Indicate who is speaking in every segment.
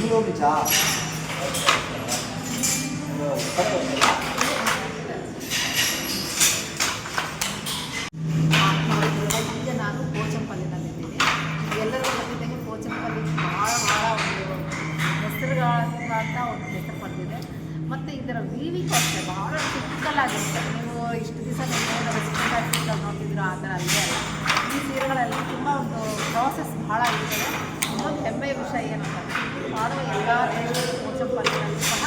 Speaker 1: Kilometre
Speaker 2: ಈಗ ನಾನು ಪೋಚಂಪಲ್ಲಿನಲ್ಲಿದ್ದೀನಿ. ಎಲ್ಲರೂ ಜೊತೆಗೆ ಪೋಚಂಪಲ್ಲಿ ಭಾಳ ಒಂದು ಹೆಸರುಗಳಂತ ಒಂದು ಹೆಸರು ಪಡೆದಿದೆ. ಮತ್ತು ಇದರ ವೀವಿಂಗ್ ಅಷ್ಟೇ ಭಾಳ ಟಿಪಿಕಲ್ ಆಗಿರುತ್ತೆ. ನೀವು ಇಷ್ಟು ದಿವಸ ನೀವು ರೆಸ್ಟೋರೆಂಟ್ ನೋಡ್ತಿದ್ದೀರೋ ಆ ಥರ ಅಲ್ಲೇ ಅಲ್ಲ. ಈ ಸೀರೆಗಳಲ್ಲಿ ತುಂಬ ಒಂದು ಪ್ರಾಸೆಸ್ ಭಾಳ ಇರ್ತದೆ. ಇನ್ನೊಂದು ಹೆಮ್ಮೆಯ ವಿಷಯ ಏನಂತಂದರೆ ಮಾಡುವ ಎಲ್ಲ ದೇಶಗಳು ಪೋಚಂಪಲ್ಲಿನಲ್ಲಿ ಸಹ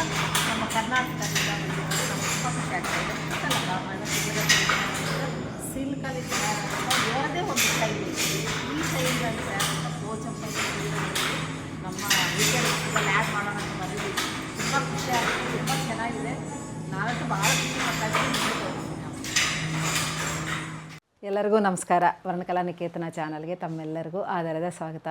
Speaker 2: ನಮ್ಮ ಕರ್ನಾಟಕದಿಂದ ನಮ್ಮ ತುಂಬ ಖುಷಿ ಆಗ್ತಾಯಿದೆ. ಸಿಲ್ಕಲ್ಲಿ ತಯಾರಾದ ಬೇರೆದೇ ಒಂದು ಶೈಲಿ. ಈ ಶೈಲಿಯಲ್ಲಿ ತಯಾರಾದ ಪೋಚಂಪಲ್ಲಿ ನಮ್ಮ ವೀಕೆಂಡ್ ಆ್ಯಡ್ ಮಾಡೋಣ ಅಂತ ಬಂದಿದ್ದೀವಿ. ತುಂಬ ಖುಷಿ ಆಗುತ್ತೆ, ತುಂಬ ಚೆನ್ನಾಗಿದೆ. ನಾನಂತೂ ಭಾಳ ಖುಷಿ ಮಾಡ್ತಾಯಿದ್ದೀನಿ.
Speaker 3: ಎಲ್ಲರಿಗೂ ನಮಸ್ಕಾರ. ವರ್ಣಕಲಾ ನಿಕೇತನ ಚಾನಲ್ಗೆ ತಮ್ಮೆಲ್ಲರಿಗೂ ಆಧಾರದ ಸ್ವಾಗತ.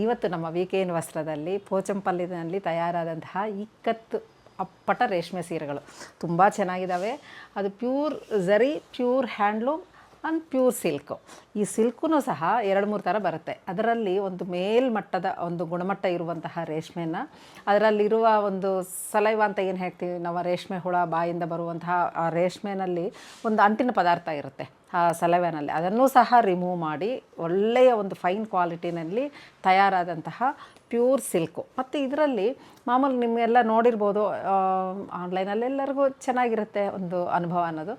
Speaker 3: ಇವತ್ತು ನಮ್ಮ ವೀಕೆಂಡ್ ವಸ್ತ್ರದಲ್ಲಿ ಪೋಚಂಪಲ್ಲಿನಲ್ಲಿ ತಯಾರಾದಂತಹ ಇಕ್ಕತ್ತು ಅಪ್ಪಟ ರೇಷ್ಮೆ ಸೀರೆಗಳು ತುಂಬ ಚೆನ್ನಾಗಿದ್ದಾವೆ. ಅದು pure zari, pure handloom and pure silk. ಈ ಸಿಲ್ಕೂ ಸಹ 2-3 ಥರ ಬರುತ್ತೆ. ಅದರಲ್ಲಿ ಒಂದು ಮೇಲ್ಮಟ್ಟದ ಒಂದು ಗುಣಮಟ್ಟ ಇರುವಂತಹ ರೇಷ್ಮೆನ, ಅದರಲ್ಲಿರುವ ಒಂದು ಸಲೈವ ಅಂತ ಏನು ಹೇಳ್ತೀವಿ ನಾವು, ರೇಷ್ಮೆ ಹುಳ ಬಾಯಿಂದ ಬರುವಂತಹ ಆ ರೇಷ್ಮೆನಲ್ಲಿ ಒಂದು ಅಂಟಿನ ಪದಾರ್ಥ ಇರುತ್ತೆ ಆ ಸಲವೆನಲ್ಲಿ, ಅದನ್ನು ಸಹ ರಿಮೂವ್ ಮಾಡಿ ಒಳ್ಳೆಯ ಒಂದು ಫೈನ್ ಕ್ವಾಲಿಟಿನಲ್ಲಿ ತಯಾರಾದಂತಹ ಪ್ಯೂರ್ ಸಿಲ್ಕು. ಮತ್ತು ಇದರಲ್ಲಿ ಮಾಮೂಲು ನಿಮಗೆಲ್ಲ ನೋಡಿರ್ಬೋದು, ಆನ್ಲೈನಲ್ಲಿ ಎಲ್ಲರಿಗೂ ಚೆನ್ನಾಗಿರುತ್ತೆ ಒಂದು ಅನುಭವ ಅನ್ನೋದು.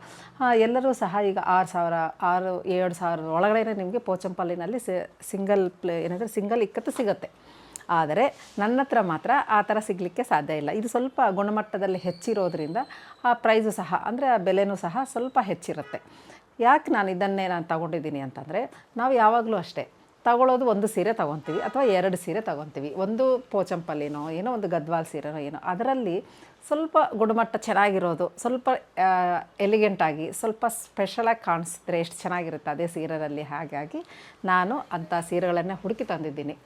Speaker 3: ಎಲ್ಲರೂ ಸಹ ಈಗ 6,000-7,000 ಒಳಗಡೆ ನಿಮಗೆ ಪೋಚಂಪಲ್ಲಿನಲ್ಲಿ ಸಿಂಗಲ್ ಇಕ್ಕತ್ತು ಸಿಗುತ್ತೆ. ಆದರೆ ನನ್ನ ಹತ್ರ ಮಾತ್ರ ಆ ಥರ ಸಿಗಲಿಕ್ಕೆ ಸಾಧ್ಯ ಇಲ್ಲ. ಇದು ಸ್ವಲ್ಪ ಗುಣಮಟ್ಟದಲ್ಲಿ ಹೆಚ್ಚಿರೋದ್ರಿಂದ ಆ ಪ್ರೈಸು ಸಹ, ಅಂದರೆ ಆ ಬೆಲೆನೂ ಸಹ ಸ್ವಲ್ಪ ಹೆಚ್ಚಿರುತ್ತೆ. ಯಾಕೆ ನಾನು ಇದನ್ನೇ ತಗೊಂಡಿದ್ದೀನಿ ಅಂತಂದರೆ, ನಾವು ಯಾವಾಗಲೂ ಅಷ್ಟೇ ತಗೊಳ್ಳೋದು ಒಂದು ಸೀರೆ ತೊಗೊತೀವಿ ಅಥವಾ 2 ಸೀರೆ ತೊಗೊತೀವಿ. ಒಂದು ಪೋಚಂಪಲ್ಲಿನೋ ಏನೋ ಒಂದು ಗದ್ವಾಲ್ ಸೀರೆನೋ ಏನೋ, ಅದರಲ್ಲಿ ಸ್ವಲ್ಪ ಗುಣಮಟ್ಟ ಚೆನ್ನಾಗಿರೋದು, ಸ್ವಲ್ಪ ಎಲಿಗೆಂಟಾಗಿ ಸ್ವಲ್ಪ ಸ್ಪೆಷಲಾಗಿ ಕಾಣಿಸಿದ್ರೆ ಎಷ್ಟು ಚೆನ್ನಾಗಿರುತ್ತೆ ಅದೇ ಸೀರೆಯಲ್ಲಿ. ಹಾಗಾಗಿ ನಾನು ಅಂಥ ಸೀರೆಗಳನ್ನೇ ಹುಡುಕಿ ತಂದಿದ್ದೀನಿ.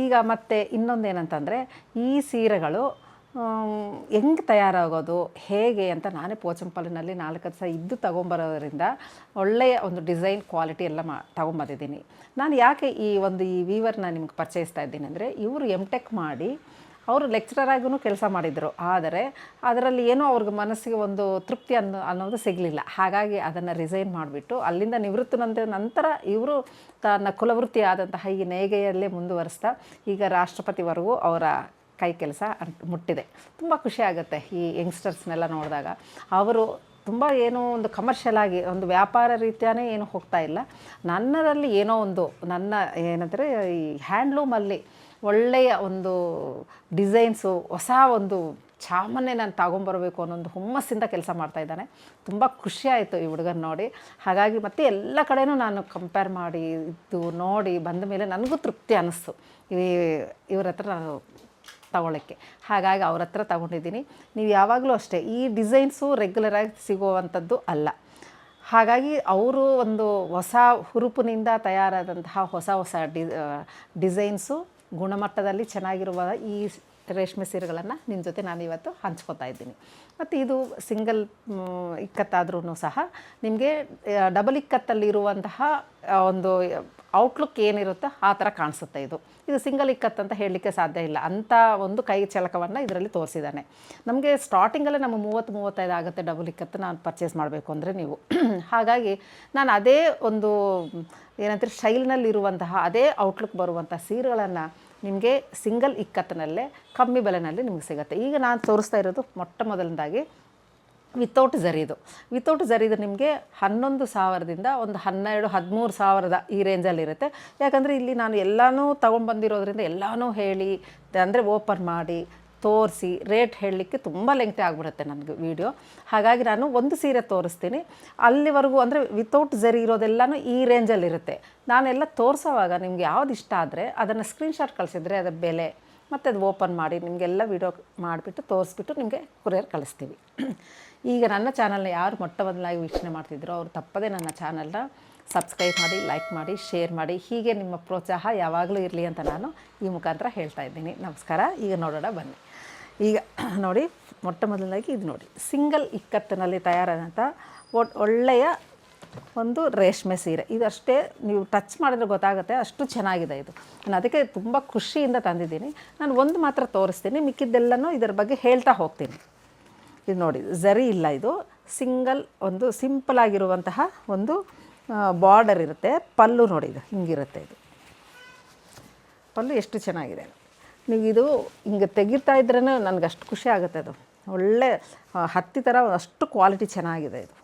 Speaker 3: ಈಗ ಮತ್ತೆ ಇನ್ನೊಂದೇನಂತಂದರೆ, ಈ ಸೀರೆಗಳು ಹೆಂಗೆ ತಯಾರಾಗೋದು ಹೇಗೆ ಅಂತ ನಾನೇ ಪೋಚಂಪಲ್ಲಿನಲ್ಲಿ 4 ದಿವಸ ಇದ್ದು ತೊಗೊಂಬರೋದ್ರಿಂದ ಒಳ್ಳೆಯ ಒಂದು ಡಿಸೈನ್ ಕ್ವಾಲಿಟಿ ಎಲ್ಲ ತೊಗೊಂಬಂದಿದ್ದೀನಿ. ನಾನು ಯಾಕೆ ಈ ವೀವರ್ನ ನಿಮ್ಗೆ ಪರಿಚಯಿಸ್ತಾ ಇದ್ದೀನಿ ಅಂದರೆ, ಇವರು M.Tech ಮಾಡಿ ಅವರು ಲೆಕ್ಚರರ್ ಆಗೂ ಕೆಲಸ ಮಾಡಿದರು. ಆದರೆ ಅದರಲ್ಲಿ ಏನೋ ಅವ್ರಿಗೆ ಮನಸ್ಸಿಗೆ ಒಂದು ತೃಪ್ತಿ ಅನ್ನೋದು ಸಿಗಲಿಲ್ಲ. ಹಾಗಾಗಿ ಅದನ್ನು ರಿಸೈನ್ ಮಾಡಿಬಿಟ್ಟು ಅಲ್ಲಿಂದ ನಿವೃತ್ತನಂದ ನಂತರ ಇವರು ತನ್ನ ಕುಲವೃತ್ತಿ ಆದಂತಹ ಈ ನೇಯ್ಗೆಯಲ್ಲೇ ಮುಂದುವರಿಸ್ತಾ ಈಗ ರಾಷ್ಟ್ರಪತಿವರೆಗೂ ಅವರ ಕೈ ಕೆಲಸ ಮುಟ್ಟಿದೆ. ತುಂಬ ಖುಷಿ ಆಗುತ್ತೆ ಈ ಯಂಗ್ಸ್ಟರ್ಸ್ನೆಲ್ಲ ನೋಡಿದಾಗ. ಅವರು ತುಂಬ ಏನೋ ಒಂದು ಕಮರ್ಷಿಯಲ್ ಆಗಿ ಒಂದು ವ್ಯಾಪಾರ ರೀತಿಯೇ ಏನೂ ಹೋಗ್ತಾ ಇಲ್ಲ. ನನ್ನರಲ್ಲಿ ಏನೋ ಒಂದು ನನ್ನ ಏನಂದರೆ ಈ ಹ್ಯಾಂಡ್ಲೂಮಲ್ಲಿ ಒಳ್ಳೆಯ ಒಂದು ಡಿಸೈನ್ಸು, ಹೊಸ ಒಂದು ಚಾಮನ್ನೇ ನಾನು ತಗೊಂಬರಬೇಕು ಅನ್ನೋ ಒಂದು ಹುಮ್ಮಸ್ಸಿಂದ ಕೆಲಸ ಮಾಡ್ತಾಯಿದ್ದಾನೆ. ತುಂಬ ಖುಷಿ ಆಯಿತು ಈ ಹುಡುಗನ ನೋಡಿ. ಹಾಗಾಗಿ ಮತ್ತೆ ಎಲ್ಲ ಕಡೆನೂ ನಾನು ಕಂಪೇರ್ ಮಾಡಿ ಇದು ನೋಡಿ ಬಂದ ಮೇಲೆ ನನಗೂ ತೃಪ್ತಿ ಅನ್ನಿಸ್ತು ಇವ್ರ ಹತ್ರ ನಾನು ತಗೊಳ್ಳೋಕ್ಕೆ. ಹಾಗಾಗಿ ಅವ್ರ ಹತ್ರ ತಗೊಂಡಿದ್ದೀನಿ. ನೀವು ಯಾವಾಗಲೂ ಅಷ್ಟೇ ಈ ಡಿಸೈನ್ಸು ರೆಗ್ಯುಲರಾಗಿ ಸಿಗುವಂಥದ್ದು ಅಲ್ಲ. ಹಾಗಾಗಿ ಅವರು ಒಂದು ಹೊಸ ಹುರುಪಿನಿಂದ ತಯಾರಾದಂತಹ ಹೊಸ ಡಿಸೈನ್ಸು, ಗುಣಮಟ್ಟದಲ್ಲಿ ಚೆನ್ನಾಗಿರುವ ಈ ರೇಷ್ಮೆ ಸೀರೆಗಳನ್ನು ನಿಮ್ಮ ಜೊತೆ ನಾನು ಇವತ್ತು ಹಂಚ್ಕೊತಾ ಇದ್ದೀನಿ. ಮತ್ತು ಇದು ಸಿಂಗಲ್ ಇಕ್ಕತ್ತಾದ್ರೂ ಸಹ ನಿಮಗೆ ಡಬಲ್ ಇಕ್ಕತ್ತಲ್ಲಿರುವಂತಹ ಒಂದು ಔಟ್ಲುಕ್ ಏನಿರುತ್ತೋ ಆ ಥರ ಕಾಣಿಸುತ್ತೆ. ಇದು ಸಿಂಗಲ್ ಇಕ್ಕತ್ತು ಅಂತ ಹೇಳಲಿಕ್ಕೆ ಸಾಧ್ಯ ಇಲ್ಲ. ಅಂಥ ಒಂದು ಕೈ ಚಳಕವನ್ನು ಇದರಲ್ಲಿ ತೋರಿಸಿದ್ದಾನೆ. ನಮಗೆ ಸ್ಟಾರ್ಟಿಂಗಲ್ಲೇ ನಮ್ಮ 30-35 ಆಗುತ್ತೆ ಡಬಲ್ ಇಕ್ಕತ್ತು ನಾನು ಪರ್ಚೇಸ್ ಮಾಡಬೇಕು ಅಂದರೆ ನೀವು. ಹಾಗಾಗಿ ನಾನು ಅದೇ ಒಂದು ಏನಂತಾರೆ ಶೈಲಿನಲ್ಲಿರುವಂತಹ ಅದೇ ಔಟ್ಲುಕ್ ಬರುವಂಥ ಸೀರೆಗಳನ್ನು ನಿಮಗೆ ಸಿಂಗಲ್ ಇಕ್ಕತ್ತಿನಲ್ಲೇ ಕಮ್ಮಿ ಬೆಲೆಯಲ್ಲಿ ನಿಮಗೆ ಸಿಗುತ್ತೆ. ಈಗ ನಾನು ತೋರಿಸ್ತಾ ಇರೋದು ಮೊದಲನೇದಾಗಿ ವಿತೌಟ್ ಝರಿದು ನಿಮಗೆ 11,000ದಿಂದ ಒಂದು 12,000-13,000 ಈ ರೇಂಜಲ್ಲಿರುತ್ತೆ. ಯಾಕಂದರೆ ಇಲ್ಲಿ ನಾನು ಎಲ್ಲನೂ ತೊಗೊಂಬಂದಿರೋದ್ರಿಂದ ಎಲ್ಲನೂ ಹೇಳಿ ಅಂದರೆ ಓಪನ್ ಮಾಡಿ ತೋರಿಸಿ ರೇಟ್ ಹೇಳಲಿಕ್ಕೆ ತುಂಬ ಲೆಂಗ್ತಿ ಆಗಿಬಿಡುತ್ತೆ ನನಗೆ ವಿಡಿಯೋ. ಹಾಗಾಗಿ ನಾನು ಒಂದು ಸೀರೆ ತೋರಿಸ್ತೀನಿ, ಅಲ್ಲಿವರೆಗೂ ಅಂದರೆ ವಿತೌಟ್ ಝರಿ ಇರೋದೆಲ್ಲನೂ ಈ ರೇಂಜಲ್ಲಿರುತ್ತೆ. ನಾನೆಲ್ಲ ತೋರಿಸೋವಾಗ ನಿಮ್ಗೆ ಯಾವ್ದು ಇಷ್ಟ ಆದರೆ ಅದನ್ನು ಸ್ಕ್ರೀನ್ಶಾಟ್ ಕಳಿಸಿದ್ರೆ ಅದರ ಬೆಲೆ ಮತ್ತು ಅದು ಓಪನ್ ಮಾಡಿ ನಿಮಗೆಲ್ಲ ವಿಡಿಯೋ ಮಾಡಿಬಿಟ್ಟು ತೋರಿಸ್ಬಿಟ್ಟು ನಿಮಗೆ ಕೊರಿಯರ್ ಕಳಿಸ್ತೀವಿ. ಈಗ ನನ್ನ ಚಾನಲ್ನ ಯಾರು ಮೊದಲಾಗಿ ವೀಕ್ಷಣೆ ಮಾಡ್ತಿದ್ರು ಅವರು ತಪ್ಪದೇ ನನ್ನ ಚಾನಲ್ನ ಸಬ್ಸ್ಕ್ರೈಬ್ ಮಾಡಿ, ಲೈಕ್ ಮಾಡಿ, ಶೇರ್ ಮಾಡಿ. ಹೀಗೆ ನಿಮ್ಮ ಪ್ರೋತ್ಸಾಹ ಯಾವಾಗಲೂ ಇರಲಿ ಅಂತ ನಾನು ಈ ಮುಖಾಂತರ ಹೇಳ್ತಾ ಇದ್ದೀನಿ. ನಮಸ್ಕಾರ. ಈಗ ನೋಡೋಣ ಬನ್ನಿ. ಈಗ ನೋಡಿ, ಮೊದಲಾಗಿ ಇದು ನೋಡಿ, ಸಿಂಗಲ್ ಇಕ್ಕತ್ತಿನಲ್ಲಿ ತಯಾರಾದಂಥ ಒಳ್ಳೆಯ ಒಂದು ರೇಷ್ಮೆ ಸೀರೆ. ಇದಷ್ಟೇ ನೀವು ಟಚ್ ಮಾಡಿದ್ರೆ ಗೊತ್ತಾಗುತ್ತೆ, ಅಷ್ಟು ಚೆನ್ನಾಗಿದೆ ಇದು. ನಾನು ಅದಕ್ಕೆ ತುಂಬ ಖುಷಿಯಿಂದ ತಂದಿದ್ದೀನಿ. ನಾನು ಒಂದು ಮಾತ್ರ ತೋರಿಸ್ತೀನಿ, ಮಿಕ್ಕಿದ್ದೆಲ್ಲನೂ ಇದರ ಬಗ್ಗೆ ಹೇಳ್ತಾ ಹೋಗ್ತೀನಿ. ಇದು ನೋಡಿ, ಝರಿ ಇಲ್ಲ, ಇದು ಸಿಂಗಲ್ ಒಂದು ಸಿಂಪಲ್ ಆಗಿರುವಂತಹ ಒಂದು ಬಾರ್ಡರ್ ಇರುತ್ತೆ. ಪಲ್ಲು ನೋಡಿ, ಇದು ಹಿಂಗಿರುತ್ತೆ. ಇದು ಪಲ್ಲು ಎಷ್ಟು ಚೆನ್ನಾಗಿದೆ. ನೀವು ಇದು ಹಿಂಗೆ ತೆಗಿತಾ ಇದ್ರೇ ನನಗೆ ಅಷ್ಟು ಖುಷಿ ಆಗುತ್ತೆ. ಅದು ಒಳ್ಳೆ ಹತ್ತಿ ಥರ ಅಷ್ಟು ಕ್ವಾಲಿಟಿ ಚೆನ್ನಾಗಿದೆ ಇದು.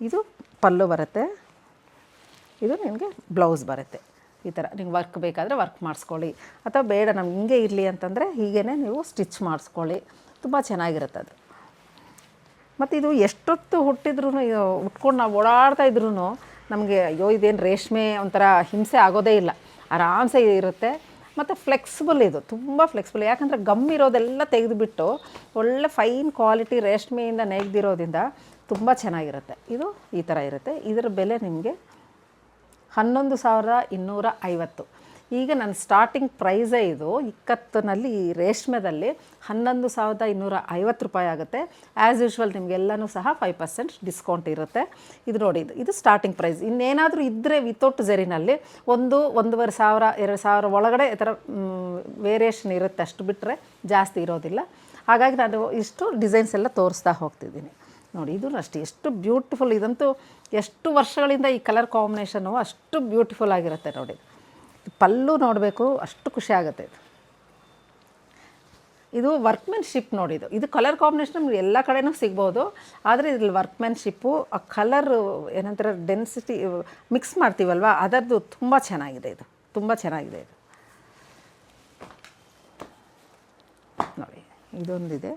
Speaker 3: ಇದು ಪಲ್ಲು ಬರುತ್ತೆ, ಇದು ನಿಮಗೆ ಬ್ಲೌಸ್ ಬರುತ್ತೆ. ಈ ಥರ ನಿಮ್ಗೆ ವರ್ಕ್ ಬೇಕಾದರೆ ವರ್ಕ್ ಮಾಡಿಸ್ಕೊಳ್ಳಿ, ಅಥವಾ ಬೇಡ ನಮ್ಗೆ ಹಿಂಗೆ ಇರಲಿ ಅಂತಂದರೆ ಹೀಗೇ ನೀವು ಸ್ಟಿಚ್ ಮಾಡಿಸ್ಕೊಳ್ಳಿ. ತುಂಬ ಚೆನ್ನಾಗಿರುತ್ತೆ ಅದು. ಮತ್ತು ಇದು ಎಷ್ಟೊತ್ತು ಹುಟ್ಟಿದ್ರೂ ಉಟ್ಕೊಂಡು ನಾವು ಓಡಾಡ್ತಾ ಇದ್ರೂ ನಮಗೆ ಅಯ್ಯೋ ಇದೇನು ರೇಷ್ಮೆ ಒಂಥರ ಹಿಂಸೆ ಆಗೋದೇ ಇಲ್ಲ, ಆರಾಮ್ಸೆ ಇರುತ್ತೆ. ಮತ್ತು ಫ್ಲೆಕ್ಸಿಬಲ್, ಇದು ತುಂಬ ಫ್ಲೆಕ್ಸಿಬಲ್. ಯಾಕಂದರೆ ಗಮ್ ಇರೋದೆಲ್ಲ ತೆಗೆದುಬಿಟ್ಟು ಒಳ್ಳೆ ಫೈನ್ ಕ್ವಾಲಿಟಿ ರೇಷ್ಮೆಯಿಂದ ನೇಯ್ದಿರೋದ್ರಿಂದ ತುಂಬ ಚೆನ್ನಾಗಿರುತ್ತೆ. ಇದು ಈ ಥರ ಇರುತ್ತೆ. ಇದರ ಬೆಲೆ ನಿಮಗೆ 11,250. ಈಗ ನನ್ನ ಸ್ಟಾರ್ಟಿಂಗ್ ಪ್ರೈಸೇ ಇದು ಇಕ್ಕತ್ತಿನಲ್ಲಿ, ಈ ರೇಷ್ಮೆದಲ್ಲಿ 11,250 ರೂಪಾಯಿ ಆಗುತ್ತೆ. ಆ್ಯಸ್ ಯೂಶ್ವಲ್ ನಿಮಗೆಲ್ಲನೂ ಸಹ 5% ಡಿಸ್ಕೌಂಟ್ ಇರುತ್ತೆ. ಇದು ನೋಡಿ, ಇದು ಸ್ಟಾರ್ಟಿಂಗ್ ಪ್ರೈಸ್. ಇನ್ನೇನಾದರೂ ಇದ್ದರೆ ವಿತೌಟ್ ಝರಿನಲ್ಲಿ 1,500, 2,000 ಒಳಗಡೆ ಈ ಥರ ವೇರಿಯೇಷನ್ ಇರುತ್ತೆ, ಅಷ್ಟು ಬಿಟ್ಟರೆ ಜಾಸ್ತಿ ಇರೋದಿಲ್ಲ. ಹಾಗಾಗಿ ನಾನು ಇಷ್ಟು ಡಿಸೈನ್ಸ್ ಎಲ್ಲ ತೋರಿಸ್ತಾ ಹೋಗ್ತಿದ್ದೀನಿ. ನೋಡಿ, ಇದು ಅಷ್ಟೇ ಎಷ್ಟು ಬ್ಯೂಟಿಫುಲ್. ಇದಂತೂ ಎಷ್ಟು ವರ್ಷಗಳಿಂದ ಈ ಕಲರ್ ಕಾಂಬಿನೇಷನು ಅಷ್ಟು ಬ್ಯೂಟಿಫುಲ್ ಆಗಿರುತ್ತೆ. ನೋಡಿ, ಪಲ್ಲು ನೋಡಬೇಕು, ಅಷ್ಟು ಖುಷಿ ಆಗುತ್ತೆ. ಇದು ವರ್ಕ್ಮೆನ್ಶಿಪ್ ನೋಡಿ, ಇದು ಕಲರ್ ಕಾಂಬಿನೇಷನ್ ನಮ್ಗೆ ಎಲ್ಲ ಕಡೆನೂ ಸಿಗ್ಬೋದು. ಆದರೆ ಇದ್ರಲ್ಲಿ ವರ್ಕ್ಮೆನ್ಶಿಪ್ಪು, ಆ ಕಲರ್ ಏನಂತಾರೆ ಡೆನ್ಸಿಟಿ ಮಿಕ್ಸ್ ಮಾಡ್ತೀವಲ್ವ, ಅದರದ್ದು ತುಂಬ ಚೆನ್ನಾಗಿದೆ. ಇದು ತುಂಬ ಚೆನ್ನಾಗಿದೆ. ಇದು ನೋಡಿ, ಇದೊಂದಿದೆ,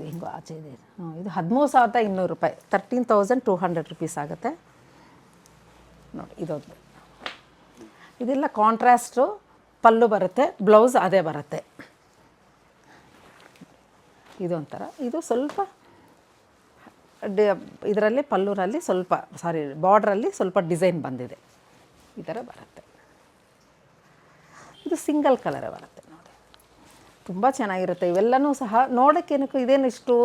Speaker 3: ಹಿಂಗೆ ಆಚೆ ಇದೆ. ಇದು 13,200 ರೂಪಾಯಿ, 13,200 ರುಪೀಸ್ ಆಗುತ್ತೆ. ನೋಡಿ, ಇದೊಂದು. ಇದೆಲ್ಲ ಕಾಂಟ್ರಾಸ್ಟು ಪಲ್ಲು ಬರುತ್ತೆ, ಬ್ಲೌಸ್ ಅದೇ ಬರುತ್ತೆ. ಇದೊಂಥರ, ಇದು ಸ್ವಲ್ಪ ಇದರಲ್ಲಿ ಪಲ್ಲುನಲ್ಲಿ ಸ್ವಲ್ಪ ಬಾರ್ಡ್ರಲ್ಲಿ ಸ್ವಲ್ಪ ಡಿಸೈನ್ ಬಂದಿದೆ, ಈ ಥರ ಬರುತ್ತೆ. ಇದು ಸಿಂಗಲ್ ಕಲರೇ ಬರುತ್ತೆ ನೋಡಿ, ತುಂಬ ಚೆನ್ನಾಗಿರುತ್ತೆ. ಇವೆಲ್ಲನೂ ಸಹ ನೋಡೋಕ್ಕೇನಕ್ಕೂ ಇದೇನು ಇಷ್ಟು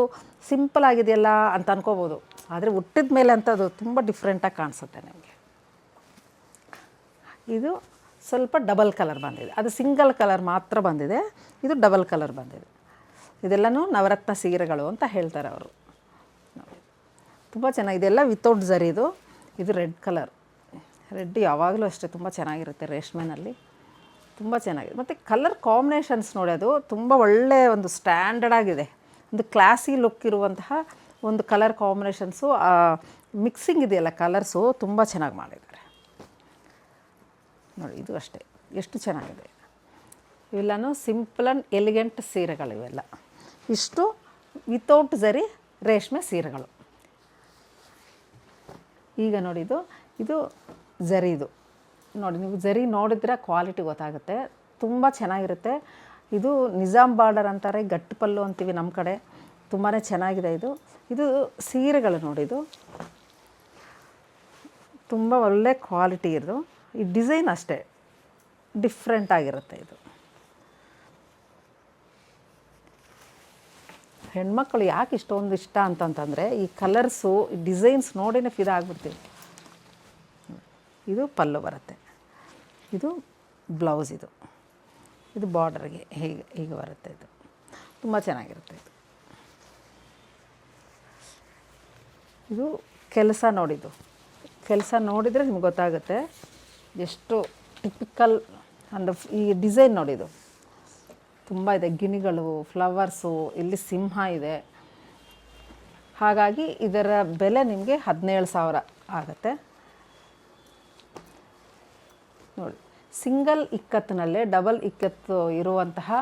Speaker 3: ಸಿಂಪಲ್ ಆಗಿದೆಯಲ್ಲ ಅಂತ ಅನ್ಕೋಬೋದು, ಆದರೆ ಹುಟ್ಟಿದ ಮೇಲೆ ಅಂತ ಅದು ತುಂಬ ಡಿಫ್ರೆಂಟಾಗಿ ಕಾಣಿಸುತ್ತೆ ನಿಮಗೆ. ಇದು ಸ್ವಲ್ಪ ಡಬಲ್ ಕಲರ್ ಬಂದಿದೆ, ಅದು ಸಿಂಗಲ್ ಕಲರ್ ಮಾತ್ರ ಬಂದಿದೆ, ಇದು ಡಬಲ್ ಕಲರ್ ಬಂದಿದೆ. ಇದೆಲ್ಲನೂ ನವರತ್ನ ಸೀರೆಗಳು ಅಂತ ಹೇಳ್ತಾರೆ ಅವರು. ತುಂಬ ಚೆನ್ನಾಗಿದೆ, ಎಲ್ಲ ವಿತೌಟ್ ಝರಿದು. ಇದು ರೆಡ್ ಕಲರ್, ರೆಡ್ ಯಾವಾಗಲೂ ಅಷ್ಟೇ ತುಂಬ ಚೆನ್ನಾಗಿರುತ್ತೆ ರೇಷ್ಮೆನಲ್ಲಿ, ತುಂಬ ಚೆನ್ನಾಗಿದೆ. ಮತ್ತು ಕಲರ್ ಕಾಂಬಿನೇಷನ್ಸ್ ನೋಡಿ, ಅದು ತುಂಬ ಒಳ್ಳೆಯ ಒಂದು ಸ್ಟ್ಯಾಂಡರ್ಡ್ ಆಗಿದೆ, ಒಂದು ಕ್ಲಾಸಿ ಲುಕ್ ಇರುವಂತಹ ಒಂದು ಕಲರ್ ಕಾಂಬಿನೇಷನ್ಸು. ಮಿಕ್ಸಿಂಗ್ ಇದೆಯಲ್ಲ ಕಲರ್ಸು, ತುಂಬ ಚೆನ್ನಾಗಿ ಮಾಡಿದ್ದಾರೆ ನೋಡಿ. ಇದು ಅಷ್ಟೇ ಎಷ್ಟು ಚೆನ್ನಾಗಿದೆ. ಇವೆಲ್ಲನೂ ಸಿಂಪಲ್ ಆ್ಯಂಡ್ ಎಲಿಗೆಂಟ್ ಸೀರೆಗಳು ಇವೆಲ್ಲ. ಇಷ್ಟು ವಿತೌಟ್ ಝರಿ ರೇಷ್ಮೆ ಸೀರೆಗಳು. ಈಗ ನೋಡಿ, ಇದು ಝರಿದು ನೋಡಿ, ನೀವು ಝರಿ ನೋಡಿದ್ರೆ ಕ್ವಾಲಿಟಿ ಗೊತ್ತಾಗುತ್ತೆ, ತುಂಬ ಚೆನ್ನಾಗಿರುತ್ತೆ. ಇದು ನಿಜಾಮ್ ಬಾರ್ಡರ್ ಅಂತಾರೆ, ಗಟ್ಟು ಪಲ್ಲು ಅಂತೀವಿ ನಮ್ಮ ಕಡೆ, ತುಂಬಾ ಚೆನ್ನಾಗಿದೆ. ಇದು ಸೀರೆಗಳು ನೋಡಿ, ಇದು ತುಂಬ ಒಳ್ಳೆ ಕ್ವಾಲಿಟಿ. ಈ ಡಿಸೈನ್ ಅಷ್ಟೇ ಡಿಫ್ರೆಂಟ್ ಆಗಿರುತ್ತೆ. ಇದು ಹೆಣ್ಮಕ್ಳು ಯಾಕೆ ಇಷ್ಟೊಂದು ಇಷ್ಟ ಅಂತಂತಂದರೆ ಈ ಕಲರ್ಸು, ಈ ಡಿಸೈನ್ಸ್ ನೋಡಿನೇ ಫಿದಾ ಆಗಿಬಿಡ್ತೀವಿ. ಇದು ಪಲ್ಲು ಬರುತ್ತೆ, ಇದು ಬ್ಲೌಸ್, ಇದು ಬಾರ್ಡರ್ಗೆ ಹೀಗೆ ಬರುತ್ತೆ. ಇದು ತುಂಬ ಚೆನ್ನಾಗಿರುತ್ತೆ. ಇದು ಕೆಲಸ ನೋಡಿದ್ದು, ಕೆಲಸ ನೋಡಿದರೆ ನಿಮ್ಗೆ ಗೊತ್ತಾಗುತ್ತೆ ಎಷ್ಟು ಟಿಪಿಕಲ್. ಅಂಡ್ ಈ ಡಿಸೈನ್ ನೋಡಿದ್ದು ತುಂಬ ಇದೆ, ಗಿಣಿಗಳು, ಫ್ಲವರ್ಸು, ಇಲ್ಲಿ ಸಿಂಹ ಇದೆ. ಹಾಗಾಗಿ ಇದರ ಬೆಲೆ ನಿಮಗೆ 17,000 ಆಗುತ್ತೆ ನೋಡಿ. ಸಿಂಗಲ್ ಇಕ್ಕತ್ತಿನಲ್ಲೇ ಡಬಲ್ ಇಕ್ಕತ್ತು ಇರುವಂತಹ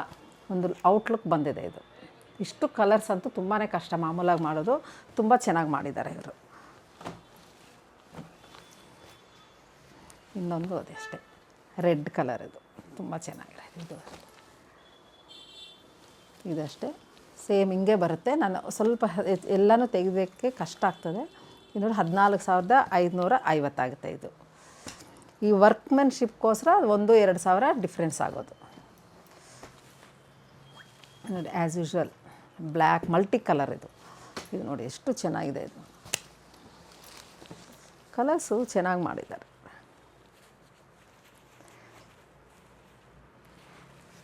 Speaker 3: ಒಂದು ಔಟ್ಲುಕ್ ಬಂದಿದೆ. ಇದು ಇಷ್ಟು ಕಲರ್ಸ್ ಅಂತೂ ತುಂಬಾ ಕಷ್ಟ ಮಾಮೂಲಾಗಿ ಮಾಡೋದು, ತುಂಬ ಚೆನ್ನಾಗಿ ಮಾಡಿದ್ದಾರೆ ಇವರು. ಇನ್ನೊಂದು ಅದಷ್ಟೇ ರೆಡ್ ಕಲರ್, ಇದು ತುಂಬ ಚೆನ್ನಾಗಿದೆ. ಇದಷ್ಟೇ ಸೇಮ್ ಹಿಂಗೆ ಬರುತ್ತೆ. ನಾನು ಸ್ವಲ್ಪ ಎಲ್ಲನೂ ತೆಗೆಯೋಕ್ಕೆ ಕಷ್ಟ ಆಗ್ತದೆ. ಇನ್ನೊಂದು 14,550 ಆಗುತ್ತೆ. ಇದು ಈ ವರ್ಕ್ಮೆನ್ಶಿಪ್ಗೋಸ್ಕರ 1-2 ಡಿಫ್ರೆನ್ಸ್ ಆಗೋದು ನೋಡಿ. As usual black multi colour ಇದು ನೋಡಿ ಎಷ್ಟು ಚೆನ್ನಾಗಿದೆ. ಕಲರ್ಸು ಚೆನ್ನಾಗಿ ಮಾಡಿದ್ದಾರೆ.